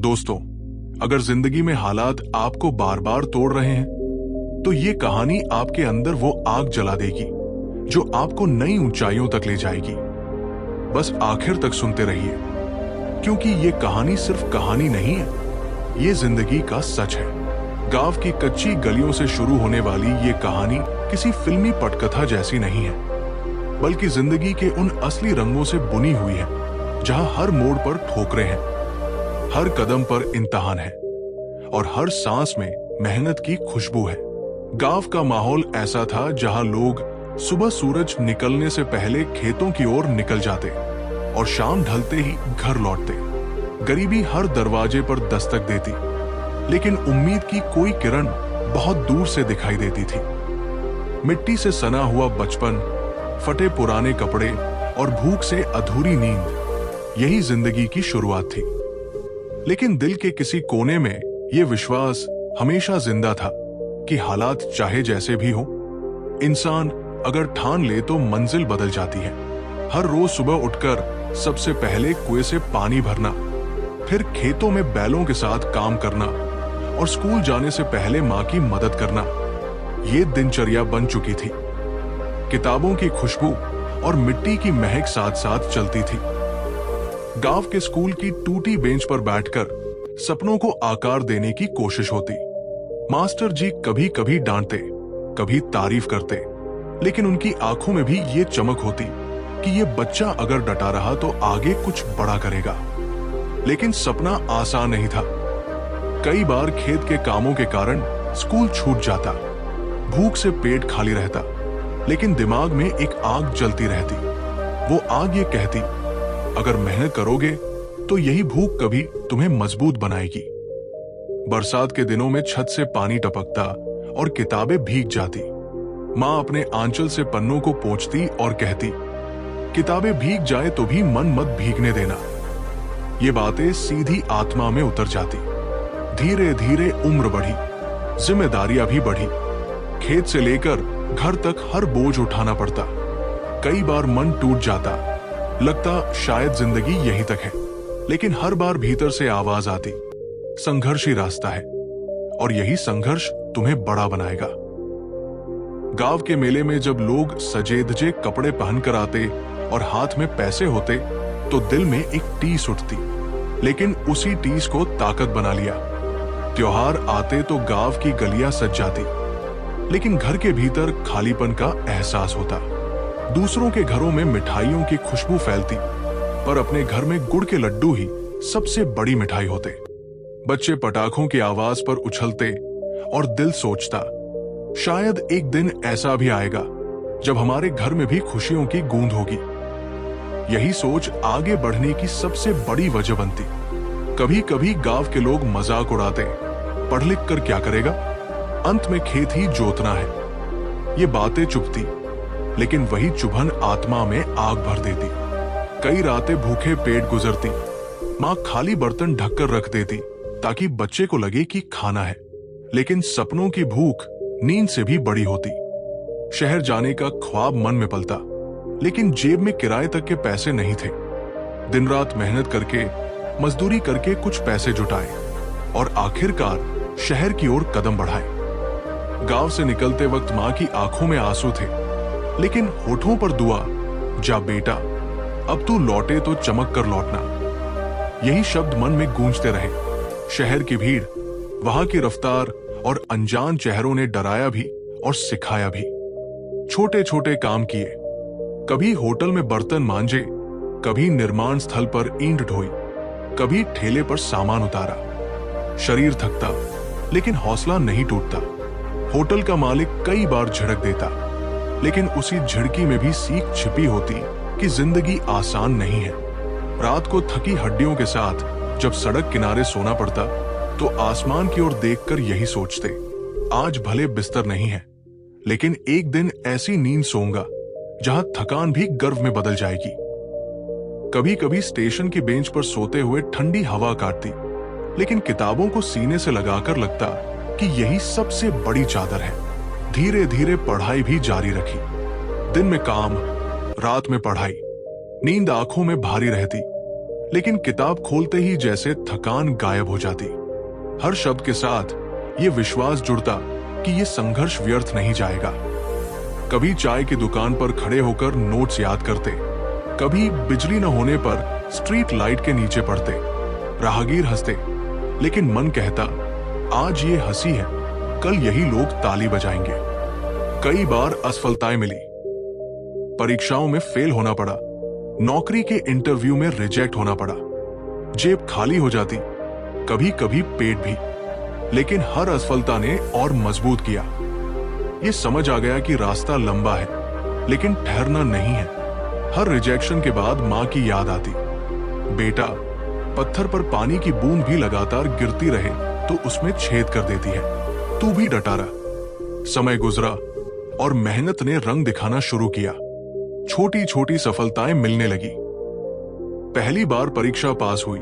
दोस्तों, अगर जिंदगी में हालात आपको बार बार तोड़ रहे हैं, तो ये कहानी आपके अंदर वो आग जला देगी जो आपको नई ऊंचाइयों तक ले जाएगी। बस आखिर तक सुनते रहिए, क्योंकि ये कहानी सिर्फ कहानी नहीं है, ये जिंदगी का सच है। गांव की कच्ची गलियों से शुरू होने वाली ये कहानी किसी फिल्मी पटकथा जैसी नहीं है, बल्कि जिंदगी के उन असली रंगों से बुनी हुई है, जहां हर मोड़ पर ठोकरें हैं, हर कदम पर इम्तिहान है और हर सांस में मेहनत की खुशबू है। गांव का माहौल ऐसा था जहां लोग सुबह सूरज निकलने से पहले खेतों की ओर निकल जाते और शाम ढलते ही घर लौटते। गरीबी हर दरवाजे पर दस्तक देती, लेकिन उम्मीद की कोई किरण बहुत दूर से दिखाई देती थी। मिट्टी से सना हुआ बचपन, फटे पुराने कपड़े और भूख से अधूरी नींद, यही जिंदगी की शुरुआत थी। लेकिन दिल के किसी कोने में यह विश्वास हमेशा जिंदा था कि हालात चाहे जैसे भी हो, इंसान अगर ठान ले तो मंजिल बदल जाती है। हर रोज सुबह उठकर सबसे पहले कुएं से पानी भरना, फिर खेतों में बैलों के साथ काम करना और स्कूल जाने से पहले मां की मदद करना, ये दिनचर्या बन चुकी थी। किताबों की खुशबू और मिट्टी की महक साथ साथ चलती थी। गांव के स्कूल की टूटी बेंच पर बैठकर सपनों को आकार देने की कोशिश होती। मास्टर जी कभी कभी डांटते, कभी तारीफ करते, लेकिन उनकी आंखों में भी ये चमक होती कि ये बच्चा अगर डटा रहा तो आगे कुछ बड़ा करेगा। लेकिन सपना आसान नहीं था। कई बार खेत के कामों के कारण स्कूल छूट जाता, भूख से पेट खाली रहता, लेकिन दिमाग में एक आग जलती रहती। वो आग ये कहती, अगर मेहनत करोगे तो यही भूख कभी तुम्हें मजबूत बनाएगी। बरसात के दिनों में छत से पानी टपकता और किताबें भीग जाती। मां अपने आंचल से पन्नों को पोंछती और कहती, किताबें भीग जाए तो भी मन मत भीगने देना। ये बातें सीधी आत्मा में उतर जाती। धीरे धीरे उम्र बढ़ी, जिम्मेदारियां भी बढ़ी। खेत से लेकर घर तक हर बोझ उठाना पड़ता। कई बार मन टूट जाता, लगता शायद जिंदगी यहीं तक है। लेकिन हर बार भीतर से आवाज आती, संघर्ष ही रास्ता है और यही संघर्ष तुम्हें बड़ा बनाएगा। गांव के मेले में जब लोग सजे धजे कपड़े पहनकर आते और हाथ में पैसे होते, तो दिल में एक टीस उठती। लेकिन उसी टीस को ताकत बना लिया। त्योहार आते तो गांव की गलियां सज जाती, लेकिन घर के भीतर खालीपन का एहसास होता। दूसरों के घरों में मिठाइयों की खुशबू फैलती, पर अपने घर में गुड़ के लड्डू ही सबसे बड़ी मिठाई होते। बच्चे पटाखों की आवाज पर उछलते और दिल सोचता, शायद एक दिन ऐसा भी आएगा जब हमारे घर में भी खुशियों की गूंज होगी। यही सोच आगे बढ़ने की सबसे बड़ी वजह बनती। कभी कभी गांव के लोग मजाक उड़ाते, पढ़ लिख कर क्या करेगा, अंत में खेत ही जोतना है। ये बातें चुभती, लेकिन वही चुभन आत्मा में आग भर देती। कई रातें भूखे पेट गुजरती। मां खाली बर्तन ढककर रख देती ताकि बच्चे को लगे कि खाना है। लेकिन सपनों की भूख नींद से भी बड़ी होती। शहर जाने का ख्वाब मन में पलता, लेकिन जेब में किराए तक के पैसे नहीं थे। दिन रात मेहनत करके, मजदूरी करके कुछ पैसे जुटाए और आखिरकार शहर की ओर कदम बढ़ाए। गांव से निकलते वक्त मां की आंखों में आंसू थे, लेकिन होठों पर दुआ, जा बेटा अब तू लौटे तो चमक कर लौटना। यही शब्द मन में गूंजते रहे। शहर की भीड़, वहां की रफ्तार और अनजान चेहरों ने डराया भी और सिखाया भी। छोटे छोटे काम किए, कभी होटल में बर्तन मांजे, कभी निर्माण स्थल पर ईंट ढोई, कभी ठेले पर सामान उतारा। शरीर थकता, लेकिन हौसला नहीं टूटता। होटल का मालिक कई बार झिड़क देता, लेकिन उसी झिड़की में भी सीख छिपी होती कि जिंदगी आसान नहीं है। रात को थकी हड्डियों के साथ जब सड़क किनारे सोना पड़ता, तो आसमान की ओर देखकर यही सोचते, आज भले बिस्तर नहीं है, लेकिन एक दिन ऐसी नींद सोऊंगा जहां थकान भी गर्व में बदल जाएगी। कभी कभी स्टेशन की बेंच पर सोते हुए ठंडी हवा काटती, लेकिन किताबों को सीने से लगाकर लगता कि यही सबसे बड़ी चादर है। धीरे धीरे पढ़ाई भी जारी रखी। दिन में काम, रात में पढ़ाई। नींद आंखों में भारी रहती, लेकिन किताब खोलते ही जैसे थकान गायब हो जाती। हर शब्द के साथ ये विश्वास जुड़ता कि ये संघर्ष व्यर्थ नहीं जाएगा। कभी चाय की दुकान पर खड़े होकर नोट्स याद करते, कभी बिजली न होने पर स्ट्रीट लाइट के नीचे पड़ते। राहगीर हंसते, लेकिन मन कहता, आज ये हंसी है, कल यही लोग ताली बजाएंगे। कई बार असफलताएं मिली, परीक्षाओं में फेल होना पड़ा, नौकरी के इंटरव्यू में रिजेक्ट होना पड़ा, जेब खाली हो जाती, कभी कभी पेट भी। लेकिन हर असफलता ने और मजबूत किया। ये समझ आ गया कि रास्ता लंबा है, लेकिन ठहरना नहीं है। हर रिजेक्शन के बाद मां की याद आती, बेटा, पत्थर पर पानी की बूंद भी लगातार गिरती रहे तो उसमें छेद कर देती है, तू भी डटा रहा। समय गुजरा और मेहनत ने रंग दिखाना शुरू किया। छोटी छोटी सफलताएं मिलने लगी। पहली बार परीक्षा पास हुई,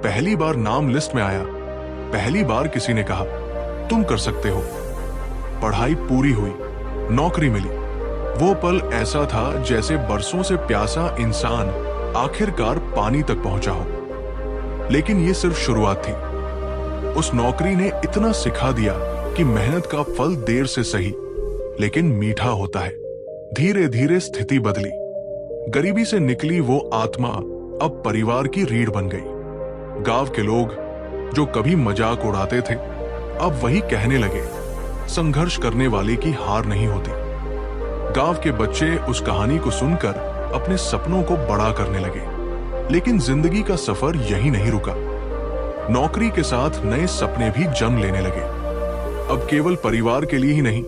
पहली बार नाम लिस्ट में आया, पहली बार किसी ने कहा तुम कर सकते हो। पढ़ाई पूरी हुई, नौकरी मिली। वो पल ऐसा था जैसे बरसों से प्यासा इंसान आखिरकार पानी तक पहुंचा हो। लेकिन ये सिर्फ शुरुआत थी। उस नौकरी ने इतना सिखा दिया कि मेहनत का फल देर से सही, लेकिन मीठा होता है। धीरे धीरे स्थिति बदली। गरीबी से निकली वो आत्मा अब परिवार की रीढ़ बन गई। गांव के लोग जो कभी मजाक उड़ाते थे, अब वही कहने लगे, संघर्ष करने वाले की हार नहीं होती। गांव के बच्चे उस कहानी को सुनकर अपने सपनों को बड़ा करने लगे। लेकिन जिंदगी का सफर यही नहीं रुका। नौकरी के साथ नए सपने भी जन्म लेने लगे। अब केवल परिवार के लिए ही नहीं,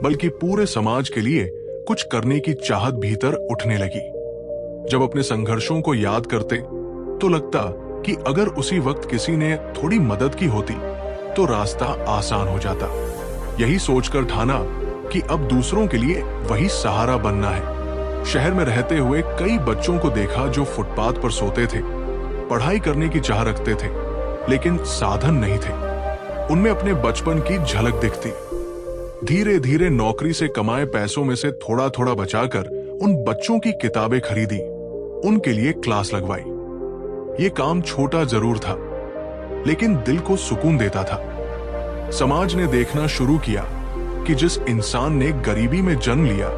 बल्कि पूरे समाज के लिए कुछ करने की चाहत भीतर उठने लगी। जब अपने संघर्षों को याद करते तो लगता कि अगर उसी वक्त किसी ने थोड़ी मदद की होती तो रास्ता आसान हो जाता। यही सोचकर ठाना कि अब दूसरों के लिए वही सहारा बनना है। शहर में रहते हुए कई बच्चों को देखा जो फुटपाथ पर सोते थे, पढ़ाई करने की चाह रखते थे, लेकिन साधन नहीं थे। उनमें अपने बचपन की झलक दिखती। धीरे धीरे नौकरी से कमाए पैसों में से थोड़ा थोड़ा बचाकर उन बच्चों की किताबें खरीदी, उनके लिए क्लास लगवाई। ये काम छोटा जरूर था, लेकिन दिल को सुकून देता था। समाज ने देखना शुरू किया कि जिस इंसान ने गरीबी में जन्म लिया,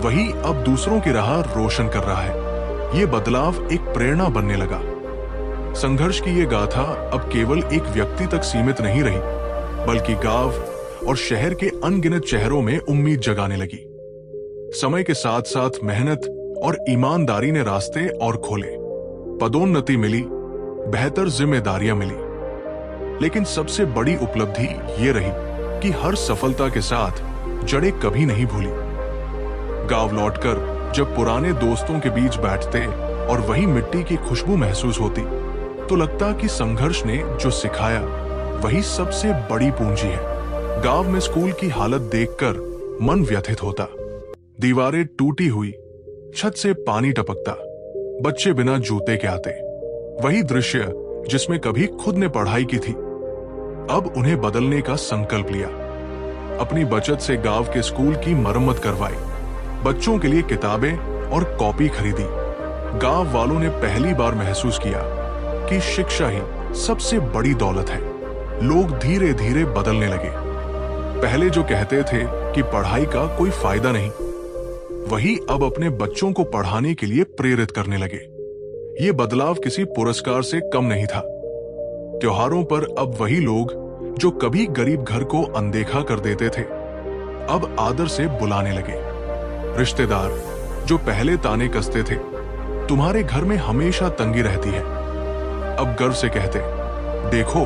वही अब दूसरों की राह रोशन कर रहा है। ये बदलाव एक प्रेरणा बनने लगा। संघर्ष की ये गाथा अब केवल एक व्यक्ति तक सीमित नहीं रही, बल्कि गांव और शहर के अनगिनत चेहरों में उम्मीद जगाने लगी। समय के साथ साथ मेहनत और ईमानदारी ने रास्ते और खोले। पदोन्नति मिली, बेहतर जिम्मेदारियां मिली। लेकिन सबसे बड़ी उपलब्धि ये रही कि हर सफलता के साथ जड़ें कभी नहीं भूली। गांव लौटकर जब पुराने दोस्तों के बीच बैठते और वही मिट्टी की खुशबू महसूस होती, तो लगता कि संघर्ष ने जो सिखाया वही सबसे बड़ी पूंजी है। गांव में स्कूल की हालत देखकर मन व्यथित होता। दीवारें टूटी हुई, छत से पानी टपकता, बच्चे बिना जूते के आते। वही दृश्य जिसमें कभी खुद ने पढ़ाई की थी, अब उन्हें बदलने का संकल्प लिया। अपनी बचत से गांव के स्कूल की मरम्मत करवाई, बच्चों के लिए किताबें और कॉपी खरीदी। गांव वालों ने पहली बार महसूस किया कि शिक्षा ही सबसे बड़ी दौलत है। लोग धीरे धीरे बदलने लगे। पहले जो कहते थे कि पढ़ाई का कोई फायदा नहीं, वही अब अपने बच्चों को पढ़ाने के लिए प्रेरित करने लगे। ये बदलाव किसी पुरस्कार से कम नहीं था। त्योहारों पर अब वही लोग जो कभी गरीब घर को अनदेखा कर देते थे, अब आदर से बुलाने लगे। रिश्तेदार जो पहले ताने कसते थे, तुम्हारे घर में हमेशा तंगी रहती है, अब गर्व से कहते, देखो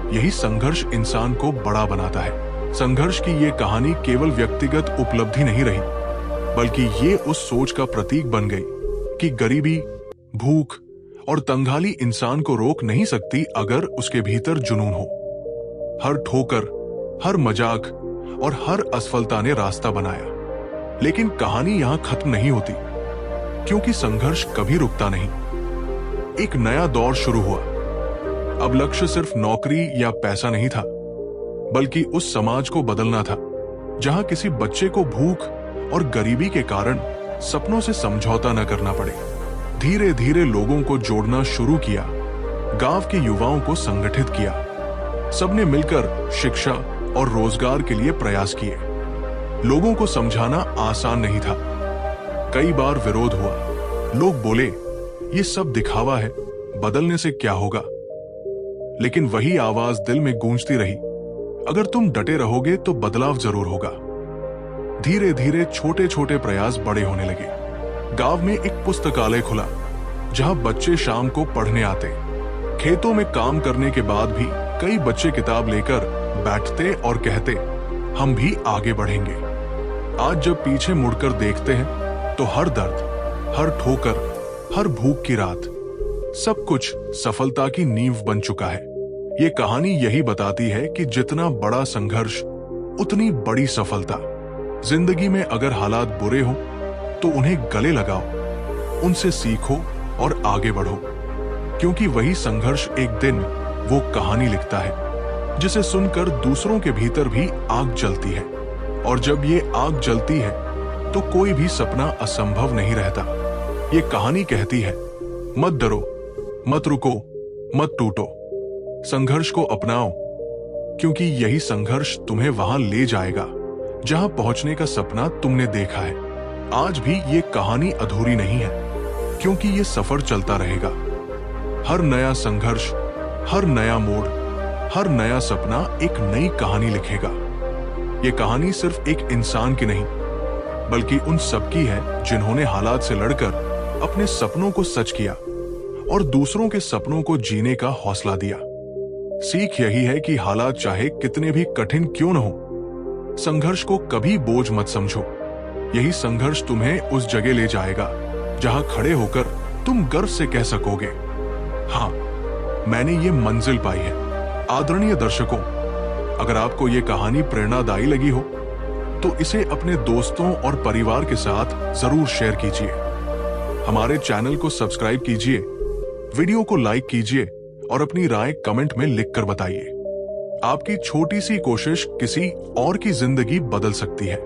यही संघर्ष इंसान को बड़ा बनाता है। संघर्ष की ये कहानी केवल व्यक्तिगत उपलब्धि नहीं रही, बल्कि ये उस सोच का प्रतीक बन गई कि गरीबी, भूख और तंगहाली इंसान को रोक नहीं सकती अगर उसके भीतर जुनून हो। हर ठोकर, हर मजाक और हर असफलता ने रास्ता बनाया। लेकिन कहानी यहां खत्म नहीं होती, क्योंकि संघर्ष कभी रुकता नहीं। एक नया दौर शुरू हुआ। अब लक्ष्य सिर्फ नौकरी या पैसा नहीं था, बल्कि उस समाज को बदलना था जहां किसी बच्चे को भूख और गरीबी के कारण सपनों से समझौता न करना पड़े। धीरे धीरे लोगों को जोड़ना शुरू किया, गांव के युवाओं को संगठित किया। सबने मिलकर शिक्षा और रोजगार के लिए प्रयास किए। लोगों को समझाना आसान नहीं था। कई बार विरोध हुआ। लोग बोले, ये सब दिखावा है, बदलने से क्या होगा। लेकिन वही आवाज दिल में गूंजती रही, अगर तुम डटे रहोगे तो बदलाव जरूर होगा। धीरे धीरे छोटे छोटे प्रयास बड़े होने लगे। गांव में एक पुस्तकालय खुला, जहां बच्चे शाम को पढ़ने आते। खेतों में काम करने के बाद भी कई बच्चे किताब लेकर बैठते और कहते, हम भी आगे बढ़ेंगे। आज जब पीछे मुड़कर देखते हैं तो हर दर्द, हर ठोकर, हर भूख की रात, सब कुछ सफलता की नींव बन चुका है। ये कहानी यही बताती है कि जितना बड़ा संघर्ष उतनी बड़ी सफलता। जिंदगी में अगर हालात बुरे हों तो उन्हें गले लगाओ, उनसे सीखो और आगे बढ़ो, क्योंकि वही संघर्ष एक दिन वो कहानी लिखता है जिसे सुनकर दूसरों के भीतर भी आग जलती है। और जब ये आग जलती है तो कोई भी सपना असंभव नहीं रहता। ये कहानी कहती है, मत डरो, मत रुको, मत टूटो, संघर्ष को अपनाओ, क्योंकि यही संघर्ष तुम्हें वहां ले जाएगा जहां पहुंचने का सपना तुमने देखा है। आज भी ये कहानी अधूरी नहीं है, क्योंकि ये सफर चलता रहेगा। हर नया संघर्ष, हर नया मोड़, हर नया सपना एक नई कहानी लिखेगा। ये कहानी सिर्फ एक इंसान की नहीं, बल्कि उन सबकी है जिन्होंने हालात से लड़कर अपने सपनों को सच किया और दूसरों के सपनों को जीने का हौसला दिया। सीख यही है कि हालात चाहे कितने भी कठिन क्यों न हो, संघर्ष को कभी बोझ मत समझो। यही संघर्ष तुम्हें उस जगह ले जाएगा जहां खड़े होकर तुम गर्व से कह सकोगे, हाँ, मैंने ये मंजिल पाई है। आदरणीय दर्शकों, अगर आपको ये कहानी प्रेरणादायी लगी हो तो इसे अपने दोस्तों और परिवार के साथ जरूर शेयर कीजिए। हमारे चैनल को सब्सक्राइब कीजिए, वीडियो को लाइक कीजिए और अपनी राय कमेंट में लिखकर बताइए। आपकी छोटी सी कोशिश किसी और की जिंदगी बदल सकती है।